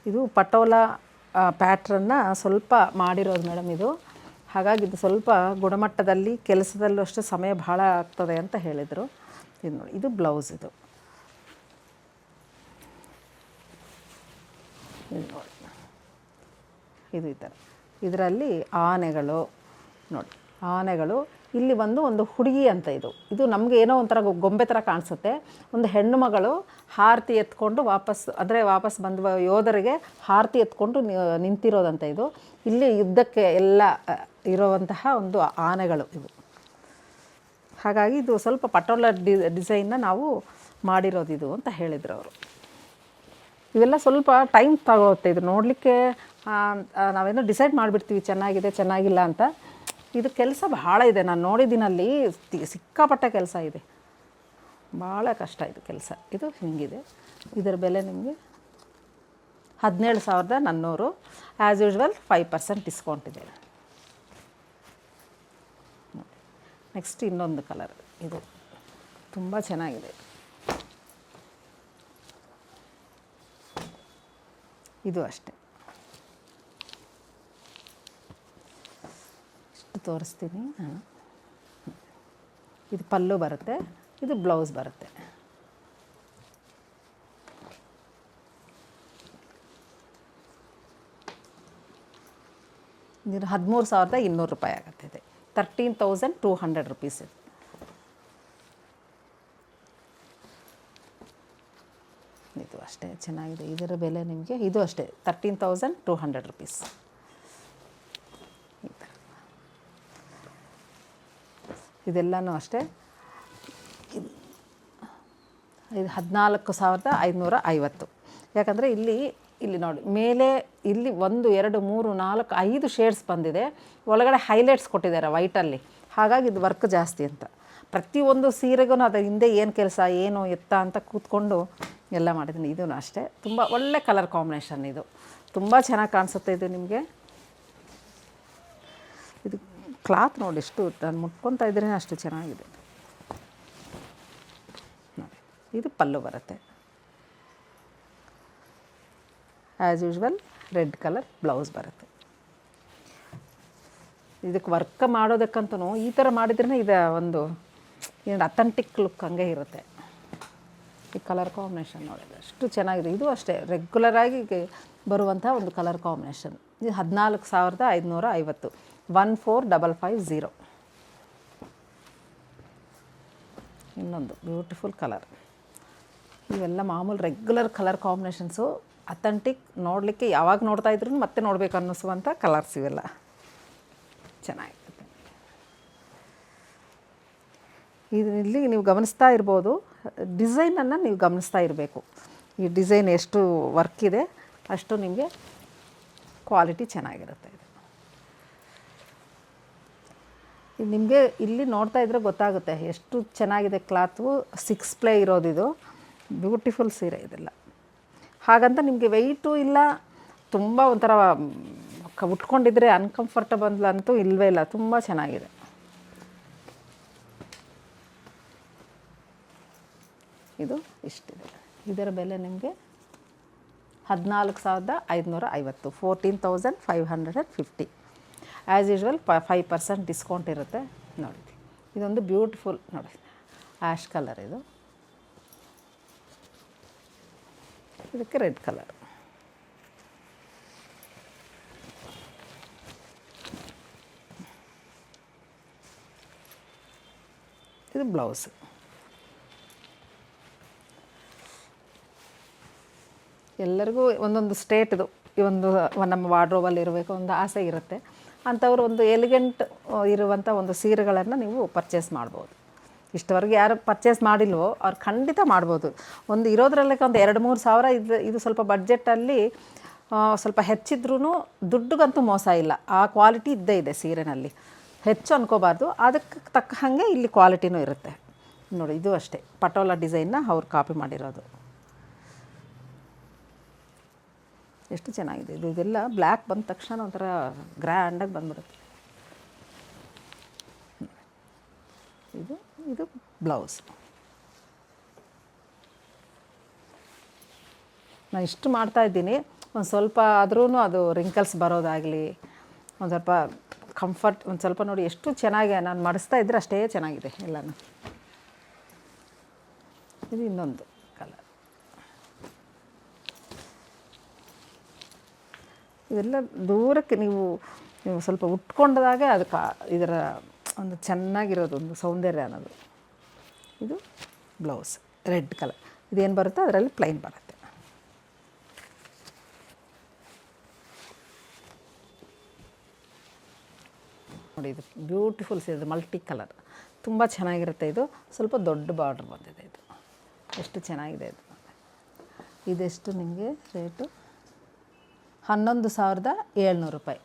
Speaker 3: ಇದು ಪಟೋಲಾ ಪ್ಯಾಟ್ರನ್ನ ಸ್ವಲ್ಪ ಮಾಡಿರೋದು ಮೇಡಮ್ ಇದು. ಹಾಗಾಗಿ ಇದು ಸ್ವಲ್ಪ ಗುಣಮಟ್ಟದಲ್ಲಿ ಕೆಲಸದಲ್ಲೂ ಅಷ್ಟು ಸಮಯ ಭಾಳ ಆಗ್ತದೆ ಅಂತ ಹೇಳಿದರು. ಇದು ನೋಡಿ, ಇದು ಬ್ಲೌಸ್. ಇದು ನೋಡಿ, ಇದು ಈ ಥರ. ಇದರಲ್ಲಿ ಆನೆಗಳು ನೋಡಿ, ಆನೆಗಳು. ಇಲ್ಲಿ ಒಂದು ಹುಡುಗಿ ಅಂತ ಇದು ನಮಗೆ ಏನೋ ಒಂಥರ ಗೊಂಬೆ ಥರ ಕಾಣಿಸುತ್ತೆ. ಒಂದು ಹೆಣ್ಣು ಮಗಳು ಹಾರತಿ ಎತ್ಕೊಂಡು ವಾಪಸ್ ಬಂದ ಯೋಧರಿಗೆ ಹಾರತಿ ಎತ್ಕೊಂಡು ನಿಂತಿರೋದಂತ ಇದು. ಇಲ್ಲಿ ಯುದ್ಧಕ್ಕೆ ಎಲ್ಲ ಇರೋವಂತಹ ಒಂದು ಆನೆಗಳು ಇವು. ಹಾಗಾಗಿ ಇದು ಸ್ವಲ್ಪ ಪಟೋಲ ಡಿಸೈನ್ನ ನಾವು ಮಾಡಿರೋದು ಇದು ಅಂತ ಹೇಳಿದರು ಅವರು. ಇವೆಲ್ಲ ಸ್ವಲ್ಪ ಟೈಮ್ ತಗೋತ್ತೆ ಇದು ನೋಡಲಿಕ್ಕೆ. ನಾವೇನೋ ಡಿಸೈಡ್ ಮಾಡಿಬಿಡ್ತೀವಿ ಚೆನ್ನಾಗಿದೆ ಚೆನ್ನಾಗಿಲ್ಲ ಅಂತ. ಇದು ಕೆಲಸ ಭಾಳ ಇದೆ. ನಾನು ನೋಡಿದ್ದೀನಲ್ಲಿ ಸಿಕ್ಕಾಪಟ್ಟೆ ಕೆಲಸ ಇದೆ, ಭಾಳ ಕಷ್ಟ ಇದು ಕೆಲಸ. ಇದು ಹಿಂಗಿದೆ. ಇದರ ಬೆಲೆ ನಿಮಗೆ 17,400. ಆ್ಯಸ್ ಯೂಶ್ವಲ್ 5% ಡಿಸ್ಕೌಂಟ್ ಇದೆ. ನೆಕ್ಸ್ಟ್ ಇನ್ನೊಂದು ಕಲರ್. ಇದು ತುಂಬ ಚೆನ್ನಾಗಿದೆ. ಇದು ಅಷ್ಟೇ. ಇಷ್ಟು ತೋರಿಸ್ತೀನಿ ನಾನು. ಇದು ಪಲ್ಲು ಬರುತ್ತೆ, ಇದು ಬ್ಲೌಸ್ ಬರುತ್ತೆ. ಇದು 13,200 ರೂಪಾಯಿ ಆಗುತ್ತೆ. ಇದೆ 13,200 ರುಪೀಸ್. ಇದು ಅಷ್ಟೇ ಚೆನ್ನಾಗಿದೆ. ಇದರ ಬೆಲೆ ನಿಮಗೆ ಇದು ಅಷ್ಟೇ 13,200 ರುಪೀಸ್. ಇದೆಲ್ಲನೂ ಅಷ್ಟೇ. ಇದು 14,550. ಯಾಕಂದರೆ ಇಲ್ಲಿ ನೋಡಿ ಮೇಲೆ ಇಲ್ಲಿ 1 2 3 4 5 ಶೇಡ್ಸ್ ಬಂದಿದೆ. ಒಳಗಡೆ ಹೈಲೈಟ್ಸ್ ಕೊಟ್ಟಿದ್ದಾರೆ ವೈಟಲ್ಲಿ. ಹಾಗಾಗಿ ಇದು ವರ್ಕ್ ಜಾಸ್ತಿ ಅಂತ. ಪ್ರತಿಯೊಂದು ಸೀರೆಗೂ ಅದರ ಹಿಂದೆ ಏನು ಕೆಲಸ ಏನು ಎತ್ತ ಅಂತ ಕೂತ್ಕೊಂಡು ಎಲ್ಲ ಮಾಡಿದ್ದೀನಿ. ಇದೂ ಅಷ್ಟೇ ತುಂಬ ಒಳ್ಳೆ ಕಲರ್ ಕಾಂಬಿನೇಷನ್. ಇದು ತುಂಬ ಚೆನ್ನಾಗಿ ಕಾಣಿಸುತ್ತೆ. ಇದು ನಿಮಗೆ ಇದು ಕ್ಲಾತ್ ನೋಡಿ ಎಷ್ಟು ನಾನು ಮುಟ್ಕೊತಾ ಇದ್ರೇ ಅಷ್ಟು ಚೆನ್ನಾಗಿದೆ. ಇದು ಪಲ್ಲು ಬರುತ್ತೆ. As usual red colour blouse ಬರುತ್ತೆ. ಇದಕ್ಕೆ ವರ್ಕ್ ಮಾಡೋದಕ್ಕಂತೂ ಈ ಥರ ಮಾಡಿದ್ರೇ ಇದು ಒಂದು ಏನು ಅಥೆಂಟಿಕ್ ಲುಕ್ ಹಂಗೆ ಇರುತ್ತೆ. ಈ ಕಲರ್ ಕಾಂಬಿನೇಷನ್ ನೋಡಿದ್ರೆ ಅಷ್ಟು ಚೆನ್ನಾಗಿದೆ. ಇದು ಅಷ್ಟೇ ರೆಗ್ಯುಲರಾಗಿ ಬರುವಂಥ ಒಂದು ಕಲರ್ ಕಾಂಬಿನೇಷನ್. ಇದು 14,550. 14,550. ಇನ್ನೊಂದು ಬ್ಯೂಟಿಫುಲ್ ಕಲರ್. ಇವೆಲ್ಲ ಮಾಮೂಲು ರೆಗ್ಯುಲರ್ ಕಲರ್ ಕಾಂಬಿನೇಷನ್ಸು. ಅಥೆಂಟಿಕ್, ನೋಡಲಿಕ್ಕೆ ಯಾವಾಗ ನೋಡ್ತಾ ಇದ್ರೂ ಮತ್ತೆ ನೋಡಬೇಕು ಅನ್ನಿಸುವಂಥ ಕಲರ್ಸ್ ಇವೆಲ್ಲ. ಚೆನ್ನಾಗಿರುತ್ತೆ. ಇಲ್ಲಿ ನೀವು ಗಮನಿಸ್ತಾ ಇರ್ಬೋದು, ಡಿಸೈನನ್ನು ನೀವು ಗಮನಿಸ್ತಾ ಇರಬೇಕು. ಈ ಡಿಸೈನ್ ಎಷ್ಟು ವರ್ಕ್ ಇದೆ ಅಷ್ಟು ನಿಮಗೆ ಕ್ವಾಲಿಟಿ ಚೆನ್ನಾಗಿರುತ್ತೆ. ಇದು ನಿಮಗೆ ಇಲ್ಲಿ ನೋಡ್ತಾ ಇದ್ದರೆ ಗೊತ್ತಾಗುತ್ತೆ ಎಷ್ಟು ಚೆನ್ನಾಗಿದೆ ಕ್ಲಾತು. 6 ಪ್ಲೇ ಇರೋದಿದು. ಬ್ಯೂಟಿಫುಲ್ ಸೀರೆ ಇದೆಲ್ಲ. ಹಾಗಂತ ನಿಮಗೆ ವೆಯ್ಟು ಇಲ್ಲ, ತುಂಬ ಒಂಥರ ಉಟ್ಕೊಂಡಿದ್ರೆ ಅನ್ಕಂಫರ್ಟಬಲ್ ಅಂತೂ ಇಲ್ಲವೇ ಇಲ್ಲ. ತುಂಬ ಚೆನ್ನಾಗಿದೆ. ಇದು ಇಷ್ಟಿದೆ. ಇದರ ಬೆಲೆ ನಿಮಗೆ 14,550. 14,550. ಆ್ಯಸ್ ಯೂಶ್ವಲ್ 5% ಡಿಸ್ಕೌಂಟ್ ಇರುತ್ತೆ. ನೋಡಿ, ಇದೊಂದು ಬ್ಯೂಟಿಫುಲ್ ನೋಡಿ ಆ್ಯಶ್ ಕಲರ್. ಇದು ಇದಕ್ಕೆ ರೆಡ್ ಕಲರ್. ಇದು ಬ್ಲೌಸ್. ಎಲ್ಲರಿಗೂ ಒಂದೊಂದು ಸ್ಟೇಟ್ದು ಈ ಒಂದು ನಮ್ಮ ವಾರ್ಡ್ರೋಬಲ್ಲಿ ಇರಬೇಕು ಒಂದು ಆಸೆ ಇರುತ್ತೆ. ಅಂಥವ್ರು ಒಂದು ಎಲಿಗೆಂಟ್ ಇರುವಂಥ ಒಂದು ಸೀರೆಗಳನ್ನು ನೀವು ಪರ್ಚೇಸ್ ಮಾಡ್ಬೋದು. ಇಷ್ಟವರೆಗೆ ಯಾರು ಪರ್ಚೇಸ್ ಮಾಡಿಲ್ವೋ ಅವ್ರು ಖಂಡಿತ ಮಾಡ್ಬೋದು. ಒಂದು ಇರೋದ್ರಲ್ಲೇ ಒಂದು 2-3 ಸಾವಿರ ಇದು ಸ್ವಲ್ಪ ಬಡ್ಜೆಟಲ್ಲಿ ಸ್ವಲ್ಪ ಹೆಚ್ಚಿದ್ರೂ ದುಡ್ಡುಗಂತೂ ಮೋಸ ಇಲ್ಲ. ಆ ಕ್ವಾಲಿಟಿ ಇದ್ದೇ ಇದೆ ಸೀರೆನಲ್ಲಿ. ಹೆಚ್ಚು ಅನ್ಕೋಬಾರ್ದು, ಅದಕ್ಕೆ ತಕ್ಕ ಹಾಗೆ ಇಲ್ಲಿ ಕ್ವಾಲಿಟಿನೂ ಇರುತ್ತೆ. ನೋಡಿ, ಇದು ಅಷ್ಟೇ ಪಟೋಲಾ ಡಿಸೈನ್ನ ಅವ್ರು ಕಾಪಿ ಮಾಡಿರೋದು. ಎಷ್ಟು ಚೆನ್ನಾಗಿದೆ ಇದು. ಇದೆಲ್ಲ ಬ್ಲ್ಯಾಕ್ ಬಂದ ತಕ್ಷಣ ಒಂಥರ ಗ್ರ್ಯಾಂಡಾಗಿ ಬಂದ್ಬಿಡುತ್ತೆ. ಇದು ಬ್ಲೌಸ್. ನಾನು ಇಷ್ಟು ಮಾಡ್ತಾಯಿದ್ದೀನಿ, ಒಂದು ಸ್ವಲ್ಪ ಆದ್ರೂ ಅದು ರಿಂಕಲ್ಸ್ ಬರೋದಾಗಲಿ, ಒಂದು ಸ್ವಲ್ಪ ಕಂಫರ್ಟ್, ಒಂದು ಸ್ವಲ್ಪ ನೋಡಿ ಎಷ್ಟು ಚೆನ್ನಾಗಿ ನಾನು ಮಾಡಿಸ್ತಾ ಇದ್ದರೆ ಅಷ್ಟೇ ಚೆನ್ನಾಗಿದೆ ಎಲ್ಲನೂ. ಇದು ಇನ್ನೊಂದು ಕಲರ್. ಇವೆಲ್ಲ ದೂರಕ್ಕೆ ನೀವು ಸ್ವಲ್ಪ ಉಟ್ಕೊಂಡಾಗ ಅದಕ್ಕೆ ಇದರ ಒಂದು ಚೆನ್ನಾಗಿರೋದು ಒಂದು ಸೌಂದರ್ಯ ಅನ್ನೋದು. ಇದು ಬ್ಲೌಸ್ ರೆಡ್ ಕಲರ್. ಇದೇನು ಬರುತ್ತೋ ಅದರಲ್ಲಿ ಪ್ಲೈನ್ ಬರುತ್ತೆ. ನೋಡಿ ಇದು ಬ್ಯೂಟಿಫುಲ್ ಸೀರೆ, ಮಲ್ಟಿ ಕಲರ್, ತುಂಬ ಚೆನ್ನಾಗಿರುತ್ತೆ. ಇದು ಸ್ವಲ್ಪ ದೊಡ್ಡ ಬಾರ್ಡ್ರ್ ಬಂದಿದೆ. ಇದು ಎಷ್ಟು ಚೆನ್ನಾಗಿದೆ ಇದು. ಇದೆಷ್ಟು ನಿಮಗೆ ರೇಟು? 11,700 ರೂಪಾಯಿ,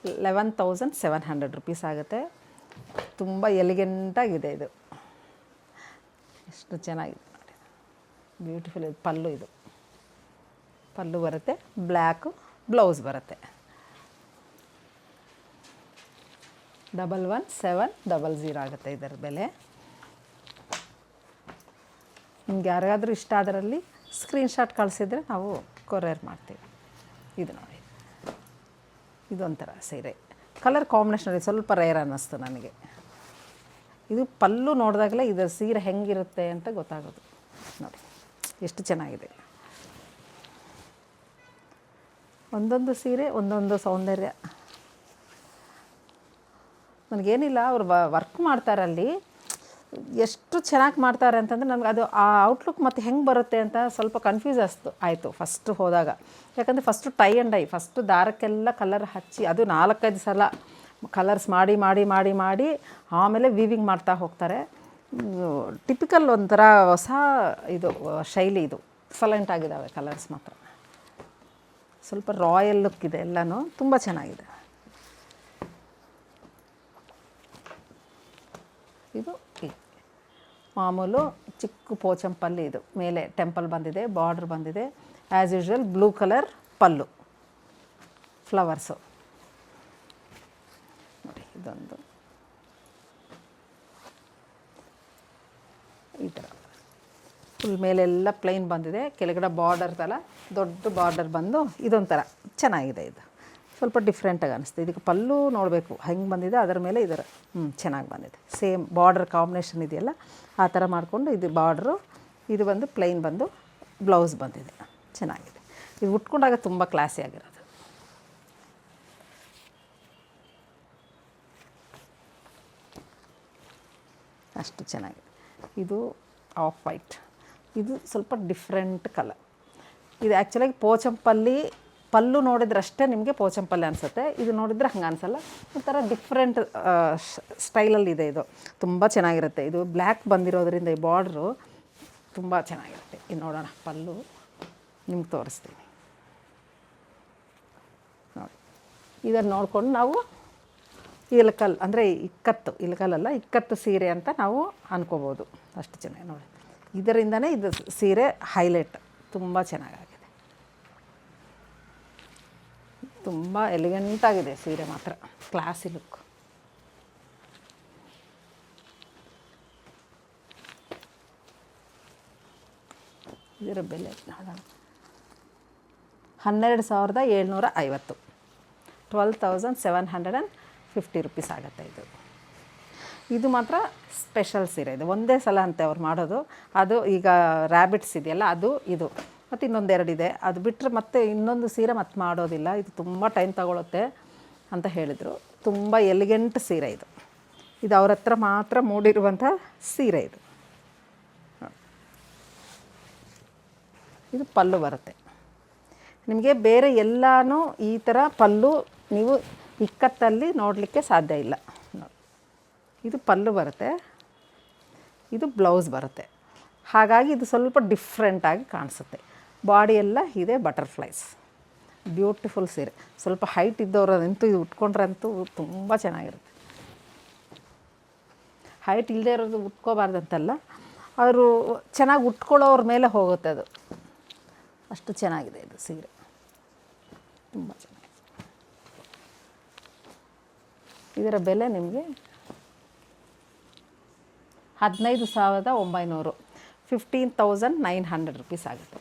Speaker 3: 11,700 ರುಪೀಸ್ ಆಗುತ್ತೆ. ತುಂಬ ಎಲಿಗೆಂಟಾಗಿದೆ ಇದು, ಎಷ್ಟು ಚೆನ್ನಾಗಿದೆ ನೋಡಿ, ಬ್ಯೂಟಿಫುಲ್. ಇದು ಪಲ್ಲು, ಇದು ಪಲ್ಲು ಬರುತ್ತೆ, ಬ್ಲ್ಯಾಕು ಬ್ಲೌಸ್ ಬರುತ್ತೆ. 11,700 ಆಗುತ್ತೆ ಇದರ ಬೆಲೆ. ನಿಮ್ಗೆ ಯಾರಿಗಾದ್ರೂ ಇಷ್ಟ ಅದರಲ್ಲಿ ಸ್ಕ್ರೀನ್ಶಾಟ್ ಕಳಿಸಿದ್ರೆ ನಾವು ಕೊರಿಯರ್ ಮಾಡ್ತೀವಿ. ಇದು ನೋಡಿ, ಇದೊಂಥರ ಸೀರೆ ಕಲರ್ ಕಾಂಬಿನೇಷನ್ ಸ್ವಲ್ಪ ರೇರ್ ಅನ್ನಿಸ್ತು ನನಗೆ. ಇದು ಪಲ್ಲು ನೋಡಿದಾಗಲೇ ಇದರ ಸೀರೆ ಹೆಂಗಿರುತ್ತೆ ಅಂತ ಗೊತ್ತಾಗೋದು. ನೋಡಿ ಎಷ್ಟು ಚೆನ್ನಾಗಿದೆ. ಒಂದೊಂದು ಸೀರೆ ಒಂದೊಂದು ಸೌಂದರ್ಯ. ನನಗೇನಿಲ್ಲ, ಅವ್ರು ವರ್ಕ್ ಮಾಡ್ತಾರಲ್ಲಿ ಎಷ್ಟು ಚೆನ್ನಾಗಿ ಮಾಡ್ತಾರೆ ಅಂತಂದರೆ ನನಗೆ ಅದು ಆ ಔಟ್ಲುಕ್ ಮತ್ತು ಹೆಂಗೆ ಬರುತ್ತೆ ಅಂತ ಸ್ವಲ್ಪ ಕನ್ಫ್ಯೂಸ್ ಆಯಿತು ಫಸ್ಟು ಹೋದಾಗ. ಯಾಕಂದರೆ first tie and dye, first ದಾರಕ್ಕೆಲ್ಲ ಕಲರ್ ಹಚ್ಚಿ ಅದು 4-5 ಸಲ ಕಲರ್ಸ್ ಮಾಡಿ ಮಾಡಿ ಮಾಡಿ ಮಾಡಿ ಆಮೇಲೆ ವೀವಿಂಗ್ ಮಾಡ್ತಾ ಹೋಗ್ತಾರೆ. ಟಿಪಿಕಲ್ ಒಂಥರ ಹೊಸ ಇದು ಶೈಲಿ. ಇದು ಎಕ್ಸಲೆಂಟ್ ಆಗಿದ್ದಾವೆ ಕಲರ್ಸ್ ಮಾತ್ರ. ಸ್ವಲ್ಪ ರಾಯಲ್ ಲುಕ್ ಇದೆ ಎಲ್ಲನೂ, ತುಂಬ ಚೆನ್ನಾಗಿದೆ. ಇದು ಮಾಮೂಲು ಚಿಕ್ಕ ಪೋಚಂಪಲ್ಲಿ. ಇದು ಮೇಲೆ ಟೆಂಪಲ್ ಬಂದಿದೆ, ಬಾರ್ಡ್ರ್ ಬಂದಿದೆ. ಆ್ಯಸ್ ಯೂಶ್ವಲ್ ಬ್ಲೂ ಕಲರ್ ಪಲ್ಲು, ಫ್ಲವರ್ಸು ನೋಡಿ. ಇದೊಂದು ಈ ಥರ ಫುಲ್ ಮೇಲೆಲ್ಲ ಪ್ಲೈನ್ ಬಂದಿದೆ, ಕೆಳಗಡೆ ಬಾರ್ಡರ್ ಥರ ದೊಡ್ಡ ಬಾರ್ಡರ್ ಬಂದು ಇದೊಂಥರ ಚೆನ್ನಾಗಿದೆ. ಇದು ಸ್ವಲ್ಪ ಡಿಫ್ರೆಂಟಾಗಿ ಅನಿಸ್ತು. ಇದಕ್ಕೆ ಪಲ್ಲು ನೋಡಬೇಕು ಹೆಂಗೆ ಬಂದಿದೆ, ಅದರ ಮೇಲೆ ಇದರ ಚೆನ್ನಾಗಿ ಬಂದಿದೆ. ಸೇಮ್ ಬಾರ್ಡರ್ ಕಾಂಬಿನೇಷನ್ ಇದೆಯಲ್ಲ ಆ ಥರ ಮಾಡಿಕೊಂಡು ಇದು ಬಾರ್ಡ್ರು, ಇದು ಬಂದು ಪ್ಲೈನ್ ಬಂದು ಬ್ಲೌಸ್ ಬಂದಿದೆ, ಚೆನ್ನಾಗಿದೆ. ಇದು ಉಟ್ಕೊಂಡಾಗ ತುಂಬ ಕ್ಲಾಸಿ ಆಗಿರೋದು. ಅಷ್ಟು ಚೆನ್ನಾಗಿದೆ. ಇದು ಆಫ್ ವೈಟ್, ಇದು ಸ್ವಲ್ಪ ಡಿಫ್ರೆಂಟ್ ಕಲರ್. ಇದು ಆ್ಯಕ್ಚುಲಾಗಿ ಪೋಚಂಪಲ್ಲಿ ಪಲ್ಲು ನೋಡಿದ್ರಷ್ಟೇ ನಿಮಗೆ ಪೋಚಂಪಲ್ಲಿ ಅನಿಸುತ್ತೆ, ಇದು ನೋಡಿದರೆ ಹಂಗೆ ಅನಿಸಲ್ಲ. ಒಂಥರ ಡಿಫ್ರೆಂಟ್ ಸ್ಟೈಲಲ್ಲಿದೆ. ಇದು ತುಂಬ ಚೆನ್ನಾಗಿರುತ್ತೆ. ಇದು ಬ್ಲ್ಯಾಕ್ ಬಂದಿರೋದ್ರಿಂದ ಈ ಬಾರ್ಡ್ರು ತುಂಬ ಚೆನ್ನಾಗಿರುತ್ತೆ. ಇದು ನೋಡೋಣ, ಪಲ್ಲು ನಿಮ್ಗೆ ತೋರಿಸ್ತೀನಿ ನೋಡಿ. ಇದನ್ನು ನೋಡ್ಕೊಂಡು ನಾವು ಇಲಕಲ್ ಅಂದರೆ ಇಲಕಲ್ಲಲ್ಲ ಇಕ್ಕತ್ತು ಸೀರೆ ಅಂತ ನಾವು ಅನ್ಕೋಬೋದು. ಅಷ್ಟು ಚೆನ್ನಾಗಿ ನೋಡಿ, ಇದರಿಂದನೇ ಇದು ಸೀರೆ ಹೈಲೈಟ್. ತುಂಬ ಚೆನ್ನಾಗಿದೆ, ತುಂಬ ಎಲಿಗೆಂಟಾಗಿದೆ ಸೀರೆ ಮಾತ್ರ, ಕ್ಲಾಸಿ ಲುಕ್. ಇದರ ಬೆಲೆ ನೋಡೋಣ, 12,750, 12,750 ರುಪೀಸ್ ಆಗುತ್ತೆ. ಇದು ಮಾತ್ರ ಸ್ಪೆಷಲ್ ಸೀರೆ. ಇದು ಒಂದೇ ಸಲ ಅಂತೆ ಅವ್ರು ಮಾಡೋದು. ಅದು ಈಗ ರ್ಯಾಬಿಟ್ಸ್ ಇದೆಯಲ್ಲ ಅದು, ಇದು ಮತ್ತು ಇನ್ನೊಂದೆರಡಿದೆ. ಅದು ಬಿಟ್ಟರೆ ಮತ್ತೆ ಇನ್ನೊಂದು ಸೀರೆ ಮತ್ತೆ ಮಾಡೋದಿಲ್ಲ. ಇದು ತುಂಬ ಟೈಮ್ ತಗೊಳುತ್ತೆ ಅಂತ ಹೇಳಿದರು. ತುಂಬ ಎಲಿಗೆಂಟ್ ಸೀರೆ ಇದು. ಇದು ಅವ್ರ ಹತ್ರ ಮಾತ್ರ ಮೂಡಿರುವಂಥ ಸೀರೆ ಇದು. ಇದು ಪಲ್ಲು ಬರುತ್ತೆ ನಿಮಗೆ. ಬೇರೆ ಎಲ್ಲನೂ ಈ ಥರ ಪಲ್ಲು ನೀವು ಇಕ್ಕತ್ತಲ್ಲಿ ನೋಡಲಿಕ್ಕೆ ಸಾಧ್ಯ ಇಲ್ಲ. ಇದು ಪಲ್ಲು ಬರುತ್ತೆ, ಇದು ಬ್ಲೌಸ್ ಬರುತ್ತೆ. ಹಾಗಾಗಿ ಇದು ಸ್ವಲ್ಪ ಡಿಫ್ರೆಂಟಾಗಿ ಕಾಣಿಸುತ್ತೆ. ಬಾಡಿ ಎಲ್ಲ ಇದೆ ಬಟರ್ಫ್ಲೈಸ್. ಬ್ಯೂಟಿಫುಲ್ ಸೀರೆ. ಸ್ವಲ್ಪ ಹೈಟ್ ಇದ್ದವ್ರಂತೂ ಇದು ಉಟ್ಕೊಂಡ್ರಂತೂ ತುಂಬ ಚೆನ್ನಾಗಿರುತ್ತೆ. ಹೈಟ್ ಇಲ್ಲದೆ ಇರೋದು ಉಟ್ಕೋಬಾರ್ದಂತಲ್ಲ, ಅವರು ಚೆನ್ನಾಗಿ ಉಟ್ಕೊಳ್ಳೋರ ಮೇಲೆ ಹೋಗುತ್ತೆ ಅದು. ಅಷ್ಟು ಚೆನ್ನಾಗಿದೆ ಇದು ಸೀರೆ, ತುಂಬ ಚೆನ್ನಾಗಿದೆ. ಇದರ ಬೆಲೆ ನಿಮಗೆ 15,900 15,900 ರುಪೀಸ್ ಆಗುತ್ತೆ.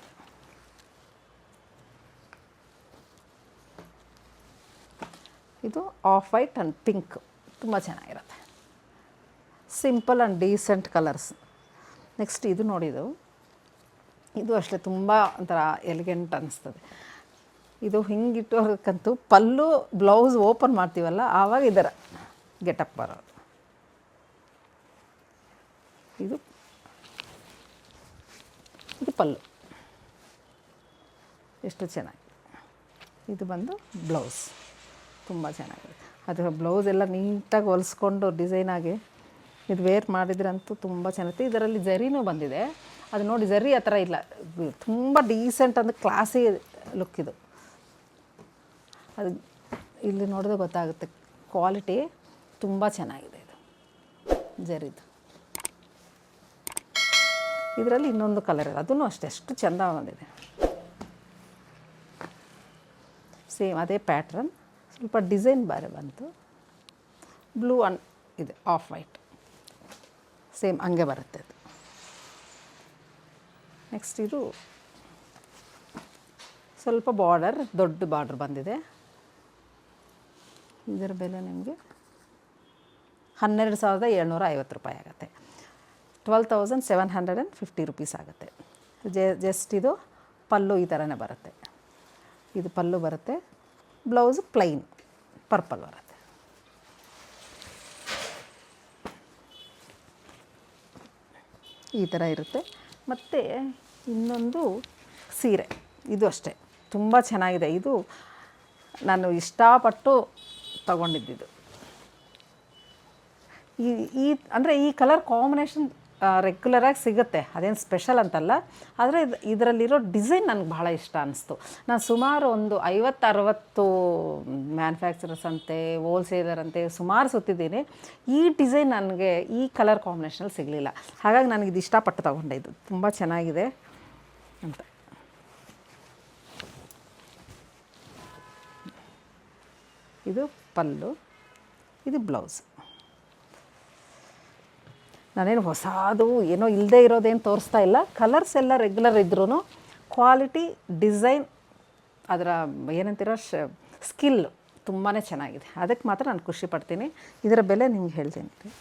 Speaker 3: ಇದು ಆಫ್ ವೈಟ್ ಆ್ಯಂಡ್ ಪಿಂಕ್ ತುಂಬ ಚೆನ್ನಾಗಿರುತ್ತೆ. Simple and decent colours. Next ಇದು ನೋಡಿದ್ದು, ಇದು ಅಷ್ಟೇ ತುಂಬ ಒಂಥರ ಎಲಿಗೆಂಟ್ ಅನ್ನಿಸ್ತದೆ. ಇದು ಹಿಂಗಿಟ್ಟೋಗಕ್ಕಂತೂ ಪಲ್ಲು ಬ್ಲೌಸ್ ಓಪನ್ ಮಾಡ್ತೀವಲ್ಲ ಆವಾಗ ಇದರ ಗೆಟಪ್ ಬರೋದು. ಇದು ಪಲ್ಲು ಎಷ್ಟು ಚೆನ್ನಾಗಿದೆ. ಇದು ಬಂದು ಬ್ಲೌಸ್ ತುಂಬ ಚೆನ್ನಾಗಿದೆ. ಅದು ಬ್ಲೌಸ್ ಎಲ್ಲ ನೀಟಾಗಿ ಹೊಲಿಸ್ಕೊಂಡು ಡಿಸೈನಾಗಿ ಇದು ವೇರ್ ಮಾಡಿದ್ರಂತೂ ತುಂಬ ಚೆನ್ನಾಗಿದೆ. ಇದರಲ್ಲಿ ಜರಿನೂ ಬಂದಿದೆ. ಅದು ನೋಡಿ ಜರಿ ಆ ಥರ ಇಲ್ಲ, ತುಂಬ ಡೀಸೆಂಟ್ ಅಂದರೆ ಕ್ಲಾಸಿ ಲುಕ್ ಇದು. ಅದು ಇಲ್ಲಿ ನೋಡಿದ್ರೆ ಗೊತ್ತಾಗುತ್ತೆ ಕ್ವಾಲಿಟಿ ತುಂಬ ಚೆನ್ನಾಗಿದೆ ಇದು ಜರಿದು. ಇದರಲ್ಲಿ ಇನ್ನೊಂದು ಕಲರ್ ಇದೆ, ಅದೂ ಅಷ್ಟೇ ಎಷ್ಟು ಚೆಂದ ಬಂದಿದೆ. ಸೇಮ್ ಅದೇ ಪ್ಯಾಟ್ರನ್, ಸ್ವಲ್ಪ ಡಿಸೈನ್ ಬೇರೆ ಬಂತು. ಬ್ಲೂ ಆ್ಯಂಡ್ ಇದೆ ಆಫ್ ವೈಟ್, ಸೇಮ್ ಹಂಗೆ ಬರುತ್ತೆ ಅದು. ನೆಕ್ಸ್ಟ್ ಇದು ಸ್ವಲ್ಪ ಬಾರ್ಡರ್, ದೊಡ್ಡ ಬಾರ್ಡರ್ ಬಂದಿದೆ. ಇದರ ಬೆಲೆ ನಿಮಗೆ 12,750 ರೂಪಾಯಿ ಆಗುತ್ತೆ. 12,750 ರುಪೀಸ್ ಆಗುತ್ತೆ. ಜಸ್ಟ್ ಇದು ಪಲ್ಲು ಈ ಥರನೇ ಬರುತ್ತೆ. ಇದು ಪಲ್ಲು ಬರುತ್ತೆ, ಬ್ಲೌಸು ಪ್ಲೈನ್ ಪರ್ಪಲ್ ಬರುತ್ತೆ. ಈ ಥರ ಇರುತ್ತೆ. ಮತ್ತು ಇನ್ನೊಂದು ಸೀರೆ, ಇದು ಅಷ್ಟೇ ತುಂಬ ಚೆನ್ನಾಗಿದೆ. ಇದು ನಾನು ಇಷ್ಟಪಟ್ಟು ತಗೊಂಡಿದ್ದಿದ್ದು. ಈ ಅಂದರೆ ಈ ಕಲರ್ ಕಾಂಬಿನೇಷನ್ ರೆಗ್ಯುಲರಾಗಿ ಸಿಗುತ್ತೆ, ಅದೇನು ಸ್ಪೆಷಲ್ ಅಂತಲ್ಲ. ಆದರೆ ಇದರಲ್ಲಿರೋ ಡಿಸೈನ್ ನನಗೆ ಭಾಳ ಇಷ್ಟ ಅನ್ನಿಸ್ತು. ನಾನು ಸುಮಾರು ಒಂದು 50-60 ಮ್ಯಾನುಫ್ಯಾಕ್ಚರರ್ಸ್ ಅಂತೆ, ಹೋಲ್ಸೇಲರ್ ಅಂತೆ ಸುಮಾರು ಸುತ್ತಿದ್ದೀನಿ. ಈ ಡಿಸೈನ್ ನನಗೆ ಈ ಕಲರ್ ಕಾಂಬಿನೇಷನಲ್ಲಿ ಸಿಗಲಿಲ್ಲ. ಹಾಗಾಗಿ ನನಗೆ ಇದು ಇಷ್ಟಪಟ್ಟು ತೊಗೊಂಡೆ. ಇದು ತುಂಬ ಚೆನ್ನಾಗಿದೆ ಅಂತ. ಇದು ಪಲ್ಲು, ಇದು ಬ್ಲೌಸ್. ನಾನೇನು ಹೊಸದು ಏನೋ ಇಲ್ಲದೇ ಇರೋದೇನು ತೋರಿಸ್ತಾ ಇಲ್ಲ. ಕಲರ್ಸ್ ಎಲ್ಲ ರೆಗ್ಯುಲರ್ ಇದ್ರೂ ಕ್ವಾಲಿಟಿ, ಡಿಸೈನ್, ಅದರ ಏನಂತೀರೋ ಸ್ಕಿಲ್ ತುಂಬಾ ಚೆನ್ನಾಗಿದೆ. ಅದಕ್ಕೆ ಮಾತ್ರ ನಾನು ಖುಷಿ ಪಡ್ತೀನಿ. ಇದರ ಬೆಲೆ ನಿಮ್ಗೆ ಹೇಳ್ತೀನಿ ರೀ,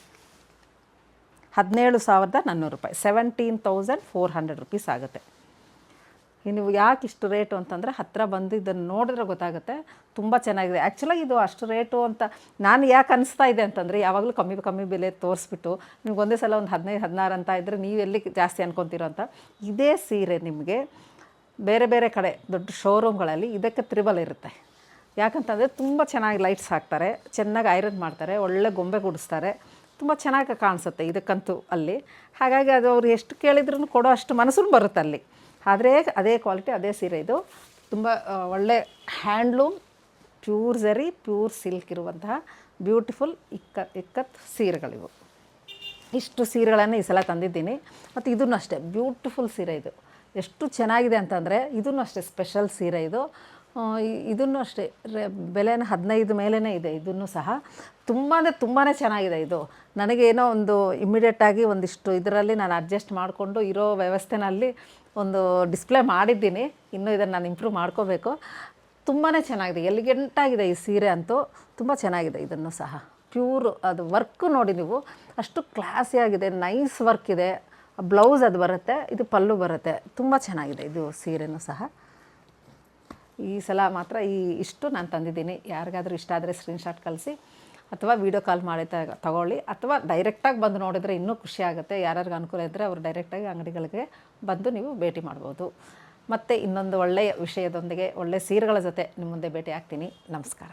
Speaker 3: 17,400 ರೂಪಾಯಿ, 17,400 ರುಪೀಸ್ ಆಗುತ್ತೆ. ನೀವು ಯಾಕೆ ಇಷ್ಟು ರೇಟು ಅಂತಂದರೆ ಹತ್ತಿರ ಬಂದು ಇದನ್ನು ನೋಡಿದ್ರೆ ಗೊತ್ತಾಗುತ್ತೆ ತುಂಬ ಚೆನ್ನಾಗಿದೆ. ಆ್ಯಕ್ಚುಲಾಗಿ ಇದು ಅಷ್ಟು ರೇಟು ಅಂತ ನಾನು ಯಾಕೆ ಅನಿಸ್ತಾ ಇದೆ ಅಂತಂದರೆ, ಯಾವಾಗಲೂ ಕಮ್ಮಿ ಬೆಲೆ ತೋರಿಸ್ಬಿಟ್ಟು ನಿಮ್ಗೆ ಒಂದೇ ಸಲ ಒಂದು 15-16 ಅಂತ ಇದ್ದರೆ ನೀವು ಎಲ್ಲಿ ಜಾಸ್ತಿ ಅನ್ಕೊತೀರೋ ಅಂತ. ಇದೇ ಸೀರೆ ನಿಮಗೆ ಬೇರೆ ಕಡೆ ದೊಡ್ಡ ಶೋರೂಮ್ಗಳಲ್ಲಿ ಇದಕ್ಕೆ ತ್ರಿಬಲ್ ಇರುತ್ತೆ. ಯಾಕಂತಂದರೆ ತುಂಬ ಚೆನ್ನಾಗಿ ಲೈಟ್ಸ್ ಹಾಕ್ತಾರೆ, ಚೆನ್ನಾಗಿ ಐರನ್ ಮಾಡ್ತಾರೆ, ಒಳ್ಳೆ ಗೊಂಬೆ ಗುಡಿಸ್ತಾರೆ, ತುಂಬ ಚೆನ್ನಾಗಿ ಕಾಣಿಸುತ್ತೆ ಇದಕ್ಕಂತೂ ಅಲ್ಲಿ. ಹಾಗಾಗಿ ಅದು ಅವ್ರು ಎಷ್ಟು ಕೇಳಿದ್ರೂ ಕೊಡೋ ಅಷ್ಟು ಮನಸ್ಸು ಬರುತ್ತೆ ಅಲ್ಲಿ. ಆದರೆ ಅದೇ ಕ್ವಾಲಿಟಿ, ಅದೇ ಸೀರೆ. ಇದು ತುಂಬ ಒಳ್ಳೆ ಹ್ಯಾಂಡ್ಲೂಮ್, ಪ್ಯೂರ್ ಝರಿ, ಪ್ಯೂರ್ ಸಿಲ್ಕ್ ಇರುವಂತಹ ಬ್ಯೂಟಿಫುಲ್ ಇಕ್ಕತ್ ಸೀರೆಗಳಿವು. ಇಷ್ಟು ಸೀರೆಗಳನ್ನು ಈ ಸಲ ತಂದಿದ್ದೀನಿ. ಮತ್ತು ಇದೂ ಅಷ್ಟೇ ಬ್ಯೂಟಿಫುಲ್ ಸೀರೆ. ಇದು ಎಷ್ಟು ಚೆನ್ನಾಗಿದೆ ಅಂತಂದರೆ ಇದೂ ಅಷ್ಟೇ ಸ್ಪೆಷಲ್ ಸೀರೆ ಇದು. ಇದನ್ನು ಅಷ್ಟೇ ಬೆಲೆನ 15 ಮೇಲೇ ಇದೆ. ಇದನ್ನು ಸಹ ತುಂಬಾ ಚೆನ್ನಾಗಿದೆ. ಇದು ನನಗೇನೋ ಒಂದು ಇಮ್ಮಿಡಿಯೇಟಾಗಿ ಒಂದಿಷ್ಟು ಇದರಲ್ಲಿ ನಾನು ಅಡ್ಜಸ್ಟ್ ಮಾಡಿಕೊಂಡು ಇರೋ ವ್ಯವಸ್ಥೆನಲ್ಲಿ ಒಂದು ಡಿಸ್ಪ್ಲೇ ಮಾಡಿದ್ದೀನಿ. ಇನ್ನೂ ಇದನ್ನು ನಾನು ಇಂಪ್ರೂವ್ ಮಾಡ್ಕೋಬೇಕು. ತುಂಬಾ ಚೆನ್ನಾಗಿದೆ, ಎಲಿಗೆಂಟಾಗಿದೆ ಈ ಸೀರೆ ಅಂತೂ. ತುಂಬ ಚೆನ್ನಾಗಿದೆ. ಇದನ್ನು ಸಹ ಪ್ಯೂರ್ ಅದು ವರ್ಕು ನೋಡಿ ನೀವು, ಅಷ್ಟು ಕ್ಲಾಸಿಯಾಗಿದೆ, ನೈಸ್ ವರ್ಕ್ ಇದೆ. ಬ್ಲೌಸ್ ಅದು ಬರುತ್ತೆ, ಇದು ಪಲ್ಲು ಬರುತ್ತೆ. ತುಂಬ ಚೆನ್ನಾಗಿದೆ ಇದು ಸೀರೆನೂ ಸಹ. ಈ ಸಲ ಮಾತ್ರ ಇಷ್ಟು ನಾನು ತಂದಿದ್ದೀನಿ. ಯಾರಿಗಾದರೂ ಇಷ್ಟ ಆದರೆ ಸ್ಕ್ರೀನ್ಶಾಟ್ ಕಳಿಸಿ, ಅಥವಾ ವೀಡಿಯೋ ಕಾಲ್ ಮಾಡಿ ತಗೊಳ್ಳಿ, ಅಥವಾ ಡೈರೆಕ್ಟಾಗಿ ಬಂದು ನೋಡಿದರೆ ಇನ್ನೂ ಖುಷಿ ಆಗುತ್ತೆ. ಯಾರ್ಯಾರಿಗೆ ಅನುಕೂಲ ಇದ್ದರೆ ಅವರು ಡೈರೆಕ್ಟಾಗಿ ಅಂಗಡಿಗಳಿಗೆ ಬಂದು ನೀವು ಭೇಟಿ ಮಾಡ್ಬೋದು. ಮತ್ತು ಇನ್ನೊಂದು ಒಳ್ಳೆಯ ವಿಷಯದೊಂದಿಗೆ, ಒಳ್ಳೆಯ ಸೀರೆಗಳ ಜೊತೆ ನಿಮ್ಮ ಮುಂದೆ ಭೇಟಿ ಆಗ್ತೀನಿ. ನಮಸ್ಕಾರ.